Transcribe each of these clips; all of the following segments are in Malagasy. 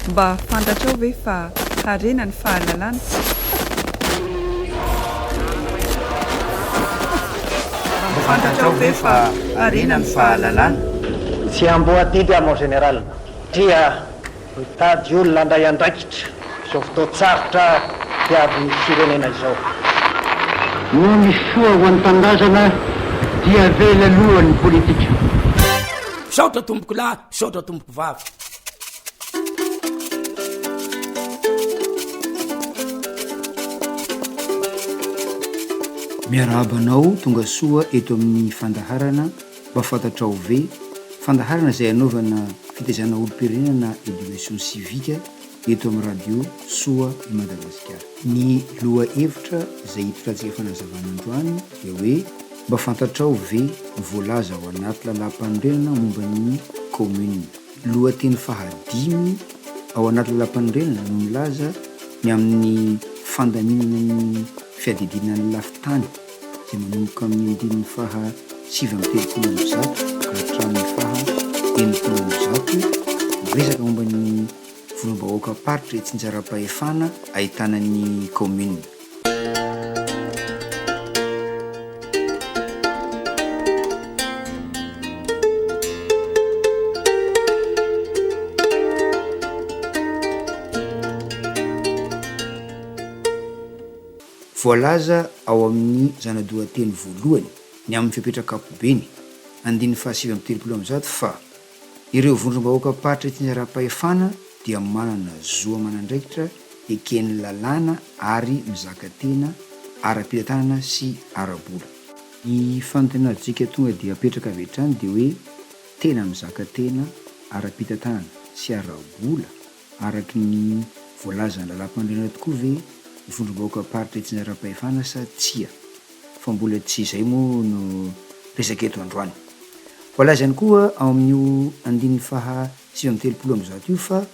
Mba fantatrao ve fa harena ny fahalalana? Fantatrao ve fa harena ny fahalalana? Tsy amboadidy am en général tria mitady olona andray andraikitra zao fotoatsarotra diavin'ny firenena izao. No misy soa ho an'ny tandazana dia vela lohan'ny politika. Saotra tomboko lahy, saotra tomboko vavy. Miarabanao tonga soa eto amin'ny fandaharana mba fantatrao ve fandaharana izay anaovana fitaizana olom-pirenena na éducation civique eto amin'ny radio soa i Madagasikara. Ny loha hevitra izay hitantsika fanazavana androany dia hoe mba fantatrao ve voalaza ao anaty lalampanorenana momba ny Kaominina. Lohateny fahadimy ao anaty lalampanorenana no milaza ny amin'ny fandaminana ny fiadidinan'ny lafitany izay manomboka amin'ny andininy faha 7 ka hatramin'ny faha 8 resaka momba ny vondrombahoakam-paritra Itsinjaram-pahefana ahitana ny Kaominina. Voalaza ao amin'ny zanadohateny voalohany ny amin'ny fiapetraka ampobeny andininy faha 7 fa ireo vondrombahoakam-paritra Itsinjaram-pahefana dia manana zoa aman'andraikitra eken'ny lalàna ary mizaka tena, ara-pitantanana sy ara-bola. Ny fanontanianantsika tonga dia apetraka avy hatrany dia hoe tena mizaka tena, ara-pitantanana sy ara-bola araky ny voalazan'ny lalampanorenana tokoa ve ny vondrombahoakam-paritra Itsinjaram-pahefana sa tsia, fa mbola tsy izay moa no resaka eto androany. Voalazany koa ao amin'io andininy faha 7 io fa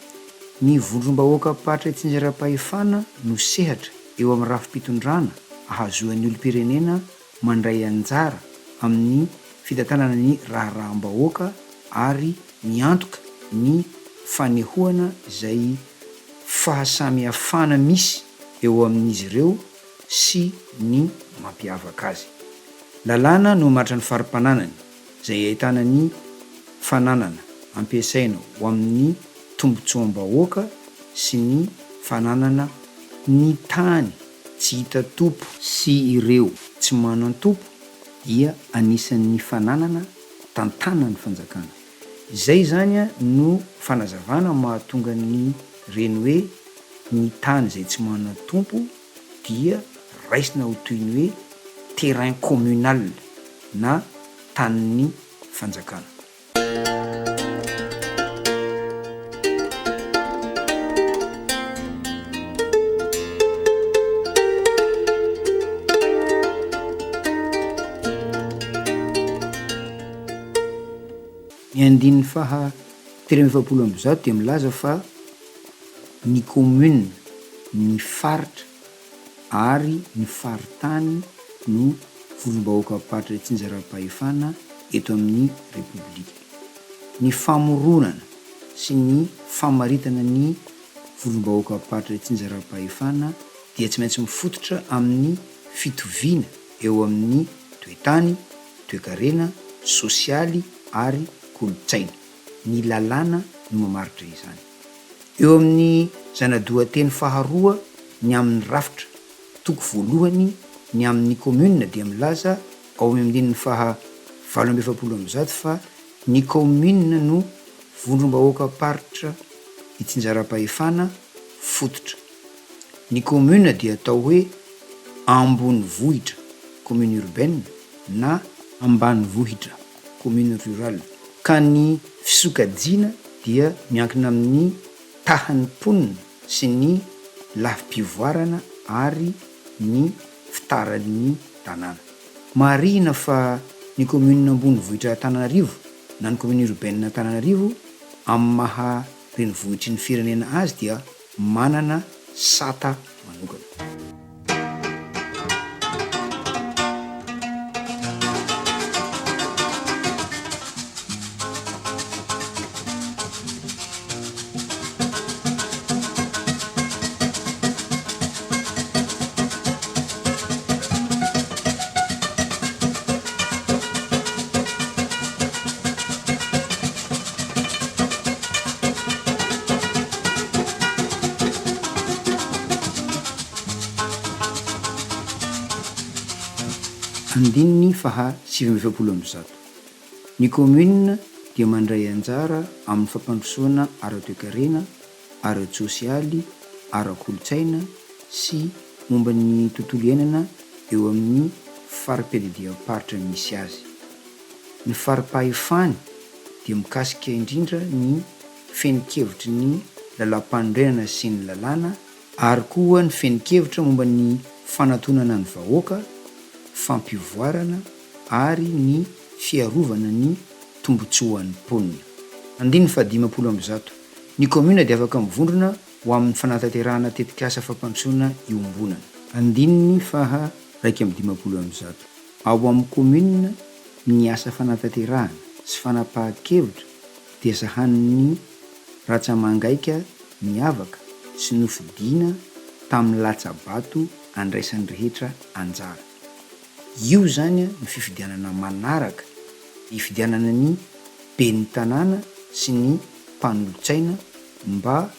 ny vondrombahoakam-paritra Itsinjaram-pahefana no sehatra eo amin'ny rafi-pitondrana ahazoan'ny olom-pirenena mandray anjara amin'ny fitantanana ny raharaham-bahoaka ary miantoka ny fanehoana izay fahasamihafana misy eo amin'izy ireo sy ny mampiavaka azy. Lalàna no maritra ny farim-pananany izay ahitana ny fananana ampiasaina ho amin'ny tombotsoam-bahoaka sy ny fananana ny tany tsy hita tompo sy ireo tsy manan-tompo dia anisan'ny fananana tantanan'ny fanjakana. Izay zany no fanazavana mahatonga ny reny hoe ny tany izay tsy manan-tompo dia raisina ho toy ny hoe terrain communal na tanin'ny fanjakana. Ny andininy faha 370 dia milaza fa ny commune, ny faritra ary ny faritany no vondrombahoakam-paritra Itsinjaram-pahefana eto amin'ny repoblika. Ny famoronana sy ny famaritana ny vondrombahoakam-paritra Itsinjaram-pahefana dia tsy maintsy mifototra amin'ny fitoviana eo amin'ny toetany, toekarena, sosialy ary kolotsaina. Ny lalàna no mamaritra izany. Eo amin'ny zanadohateny faharoa ny amin'ny rafitra toko voalohany ny amin'ny commune dia milaza ao amin'ny andininy faha 7 fa ny commune no vondrombahoakam-paritra Itsinjaram-pahefana fototra. Ny commune dia atao hoe ambony vohitra commune urbaine na ambany vohitra commune rurale, ka ny fisokajiana dia miankina amin'ny tahan'ny mponina sy ny lafim-pivoarana ary ny fitaran'ny tanàna. Marina fa ny commune ambony vohitra Antananarivo na ny commune urbaine Antananarivo amin'ny maha renivohitry ny firenena azy dia manana sata manokana. andininy faha 720. Ny kaominina dia mandray anjara amin'ny fampandrosoana ara-toekarena, ara-tsosialy, ara-kolotsaina sy momba ny tontolo iainana eo amin'ny fari-piadidiam-paritra misy azy. Ny fari-pahefany dia mikasika indrindra ny fenikevitry ny lalampanorenana sy ny lalàna, ary koa ny fenikevitra momba ny fanantonana ny vahoaka, fampivoarana ary ny fiarovana ny tombotsoan'ny mponina. Andininy faha 500. Ny kaominina dia afaka mivondrona ho amin'ny fanantanterahana tetikasa fampandrosoana iombonana. Andininy faha 150. Ao amin'ny kaominina ny asa fanantanterahana sy fanapahan-kevitra dia sahanin'ny ratsamangaika miavaka sy nofidiana tamin'ny latsabato andraisan'ny rehetra anjara. Io zany ny fifidianana manaraka, ifidianana ny ben'ny tanàna sy ny mpanolotsaina mba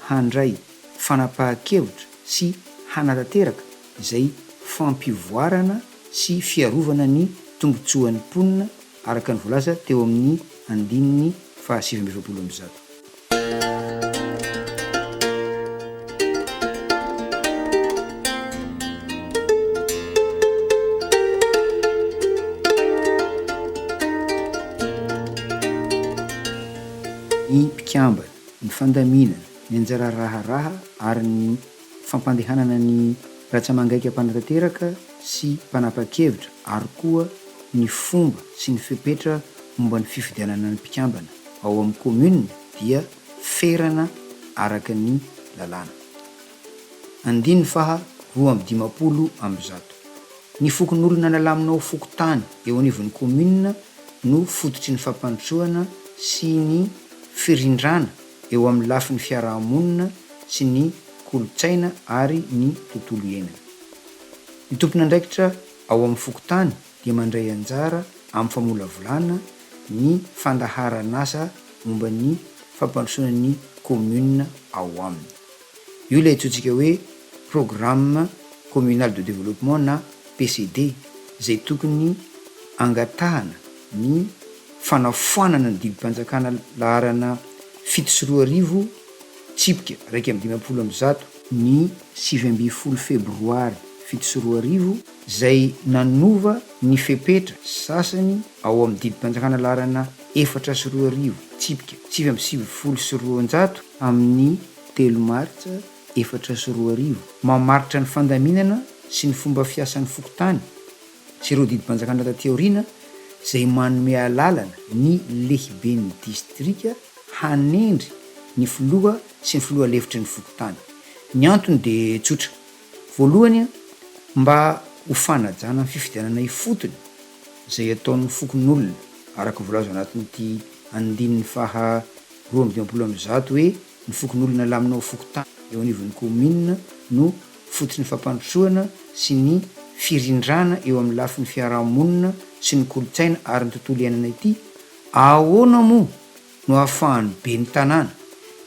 handray fanapahan-kevitra sy hanatanteraka izay fampivoarana sy fiarovana ny tombotsoan'ny mponina araka ny voalaza teo amin'ny andininy faha 720. Ny mpikambana, ny fandaminana, ny anjara raharaha ary ny fampandehanana ny ratsamangaika mpanantanteraka sy mpanapa-kevitra, ary koa ny fomba sy ny fepetra momba ny fifidianana ny mpikambana ao amin'ny kaominina dia ferana araka ny lalàna. Andininy faha 250. Ny fokon'olona nalaminao fokotany eo anivon'ny kaominina no fototry ny fampandrosoana sy ny firindrana eo amin'ny lafin'ny fiarahamonina sy ny kolotsaina ary ny tontolo iainana. Ny tompon'andraikitra ao amin'ny fokotany dia mandray anjara amin'ny famolavolana ny fandaharan'asa momba ny fampandrosoana ny kaominina ao aminy. Io ilay antsointsika hoe programme communal de développement na PCD, izay tokony angatahana ny fanafoanana ny dibym-panjakana laharana 720 tsipika 150 ny 7 febroary 720 izay nanova ny fepetra sasany ao amin'ny dibym-panjakana laharana 420 tsipika 720 amin'ny 3 martsa 420 mamaritra ny fandaminana sy ny fomba fiasan'ny fokotany sy ireo dibym-panjakana tateorina izay manome alalana ny lehiben'ny distrika hanendry ny filoha sy ny filoha lefitry ny fokotany. Ny antony de tsotra. Voalohany, mba ho fanajana ny fifidianana ifotony izay ataon'ny fokon'olona araka voalaza anatin'ity andininy faha 250 hoe ny fokon'olona laminao fokotany eo anivon'ny kaominina no fototry ny fampandrosoana sy ny firindrana eo amin'ny lafin'ny fiarahamonina sy ny kolotsaina ary ny tontolo iainana ity. Ahoana moa no ahafahan'ny ben'ny tanàna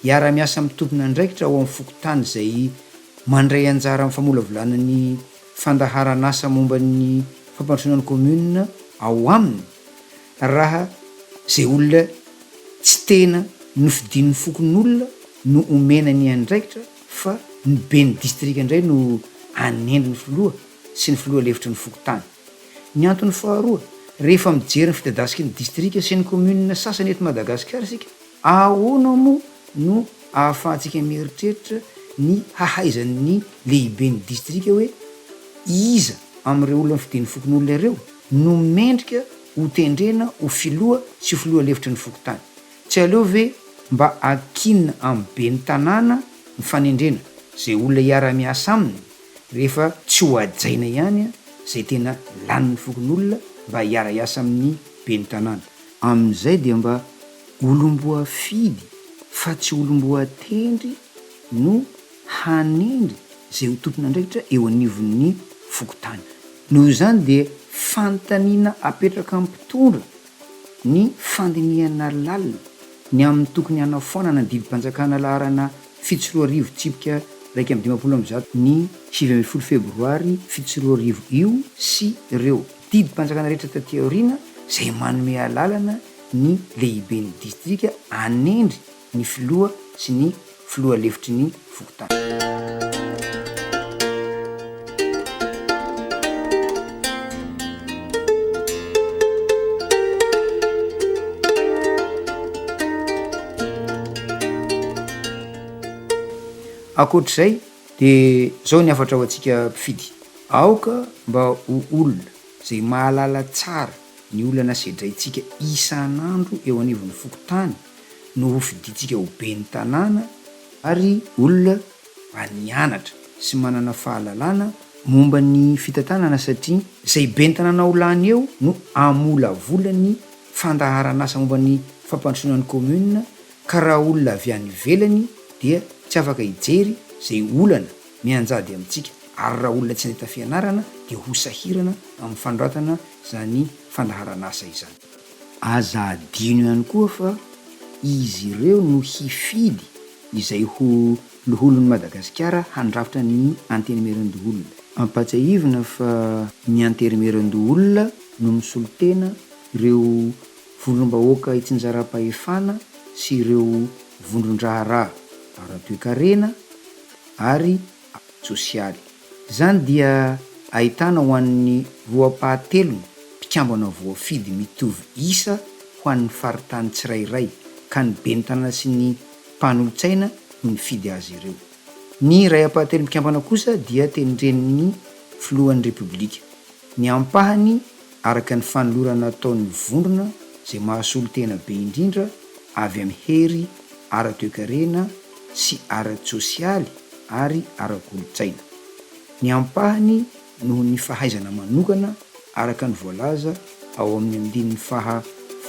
hiara-miasa amin'ny tompon'andraikitra ao amin'ny fokotany izay mandray anjara amin'ny famolavolana ny fandaharan'asa momba ny fampandrosoana ny kaominina ao aminy, raha izay olona tsy tena nofidin'ny fokon'olona no omena ny andraikitra fa ny ben'ny distrika indray no anendry ny filoha sy ny filoha lefitry ny fokotany. Ny antony faharoa, rehefa mijery ny fitadasiky ny distrika sy ny kaominina sasany eto Madagasikara sika, ahoana moa no ahafahantsika mieritreritra ny hahaizan'ny lehiben'ny distrika hoe iza amin'ireo olona fidin'ny fokon'olona ireo no mendrika ho tendrena ho filoha sy ho filoha lefitry ny fokotany. Tsy aleo ve mba akinina amin'ny ben'ny tanàna ny fanendrena izay olona hiara-miasa aminy rehefa tsy ho ajaina ihany izay tena lanin'ny fokon'olona mba hiara-iasa amin'ny ben'ny tanàna. Amin'izay dia mba olom-boafidy fa tsy olom-boatendry no hanendry izay ho tompon'andraikitra eo anivon'ny fokotany. Noho izany dia fanontaniana apetraka mpitondra ny fandinihana lalina ny amin'ny tokony hanafoanana ny dibym-panjakana laharana 720 tsipika 150 ny 7 febroary 720 io sy ireo didym-panjakana rehetra taty aoriana zay manome alalana ny lehiben'ny distrika anendry ny filoha sy ny filoha lefitry ny fokotany. Akoatr'izay de zao ny afatra ho antsika mpifidy, aoka mba ho olona zay mahalala tsara ny olana sedraitsika isan'andro eo anivon'ny fokotany no ho fiditsika ho ben'ny tanàna, ary olona mba nianatra sy manana fahalalana momba ny fitantanana satria zay ben'ny tanàna ho lany eo no amola volany fandaharan'asa momba ny fampandrosoanan'ny commune, ka raha olona avy any ivelany dia tsy afaka hijery zay olana mianjady amintsika, ary raha olona tsy nahita fianarana dia ho sahirana amin'ny fanoratana zany fandaharan'asa izany. Aza adino ihany koa fa izy ireo no hifidy izay ho loholon'ny Madagasikara handrafitra ny antenimieron-doholona. Ampatsahivina fa ny antenimieron-doholona no misolo tena ireo vondrombahoaka Itsinjaram-pahefana sy ireo vondron-draharaha ara-pitondrana ary sosialy. Zany dia ahitana ho an'ny roapahatelony mpikambana voafidy mitovy isa ho an'ny faritany tsirairay, ka ny ben'ny tanàna sy ny mpanolotsaina no mifidy azy ireo. Ny ray apahatelo mpikambana kosa dia tenindrenin'ny filohan'ny repoblika. Ny ampahany araka ny fanolorana ataon'ny vondrona zay mahasolo tena be indrindra avy amin'ny hery ara-toekarena sy ara-tsosialy ary ara-kolotsaina. Ny ampahany noho ny fahaizana manokana araka ny voalaza ao amin'ny andininy faha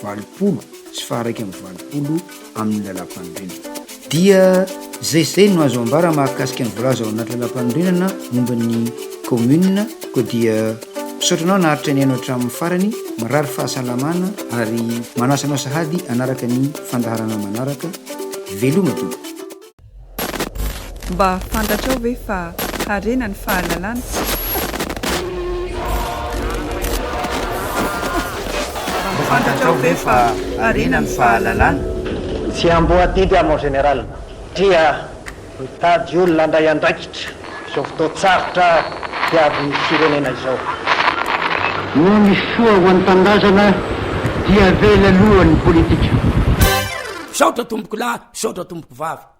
20 sy faha 120 amin'ny lalampanorenana. Dia zay no azo ambara mahakasika ny voalaza ao anaty lalampanorenana momba ny commune, ko dia misaotranao naharitra ny hainao hatramin'ny farany, marary fahasalamana ary manasanao sahady anaraka ny fandaharana manaraka. Veloma tompoko. Mba fantatrao ve fa harena ny fahalalana? Mba fantatrao ve fa harena ny fahalalana? Tsy amboadidy amo général dia mitady olona andray andraikitra zao fotoatsarotra amin'ny firenena izao. No misy soa ho an-tandazana dia vela alohan'ny politika. Saotra tomboko lahy, saotra tomboko vavy.